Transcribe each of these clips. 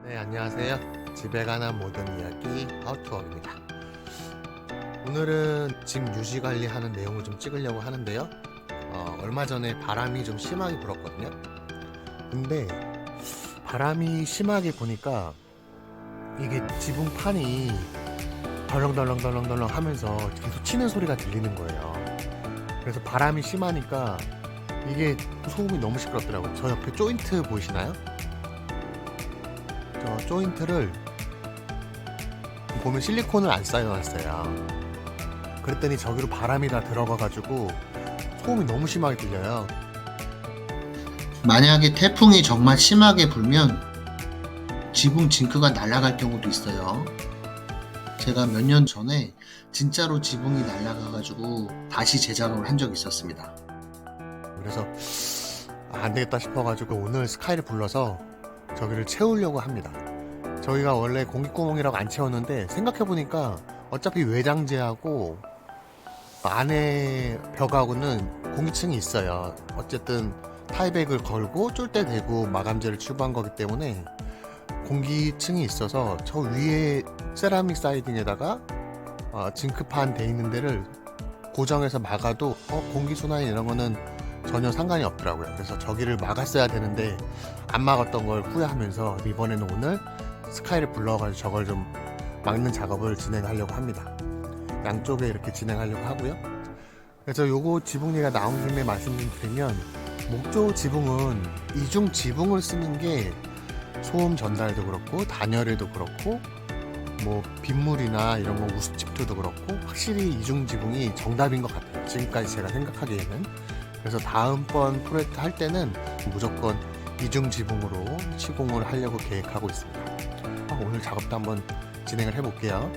네, 안녕하세요. 집에 관한 모든 이야기 하우투어입니다. 오늘은 집 유지 관리하는 내용을 좀 찍으려고 하는데요. 얼마 전에 바람이 좀 심하게 불었거든요. 근데 바람이 심하게 부니까 이게 지붕판이 덜렁덜렁 하면서 계속 치는 소리가 들리는 거예요. 그래서 바람이 심하니까 이게 소음이 너무 시끄럽더라고요. 저 옆에 조인트 보이시나요? 저 조인트를 보면 실리콘을 안 쌓여놨어요. 그랬더니 저기로 바람이 다 들어가가지고 소음이 너무 심하게 들려요. 만약에 태풍이 정말 심하게 불면 지붕 징크가 날아갈 경우도 있어요. 제가 몇 년 전에 진짜로 지붕이 날아가가지고 다시 재작업을 한 적이 있었습니다. 그래서 안 되겠다 싶어가지고 오늘 스카이를 불러서 저기를 채우려고 합니다. 저희가 원래 공기구멍이라고 안 채웠는데 생각해보니까 어차피 외장재하고 안에 벽하고는 공기층이 있어요. 어쨌든 타이백을 걸고 쫄대 대고 마감재를 추부한 거기 때문에 공기층이 있어서 저 위에 세라믹 사이딩에다가 징크판 돼 있는 데를 고정해서 막아도 공기순환 이런 거는 전혀 상관이 없더라고요. 그래서 저기를 막았어야 되는데 안 막았던 걸 후회하면서 이번에는 오늘 스카이를 불러가지고 저걸 좀 막는 작업을 진행하려고 합니다. 양쪽에 이렇게 진행하려고 하고요. 그래서 요거 지붕 얘기가 나온 김에 말씀 좀 드리면, 목조 지붕은 이중 지붕을 쓰는 게 소음 전달도 그렇고 단열에도 그렇고 뭐 빗물이나 이런 거 우습집도도 그렇고 확실히 이중 지붕이 정답인 것 같아요. 지금까지 제가 생각하기에는. 그래서 다음번 프로젝트 할 때는 무조건 이중 지붕으로 시공을 하려고 계획하고 있습니다. 오늘 작업도 한번 진행을 해볼게요.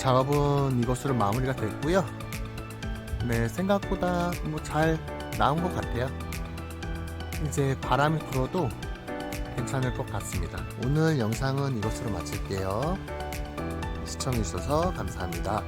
작업은 이것으로 마무리가 됐고요. 네, 생각보다 뭐 잘 나온 것 같아요. 이제 바람이 불어도 괜찮을 것 같습니다. 오늘 영상은 이것으로 마칠게요. 시청해주셔서 감사합니다.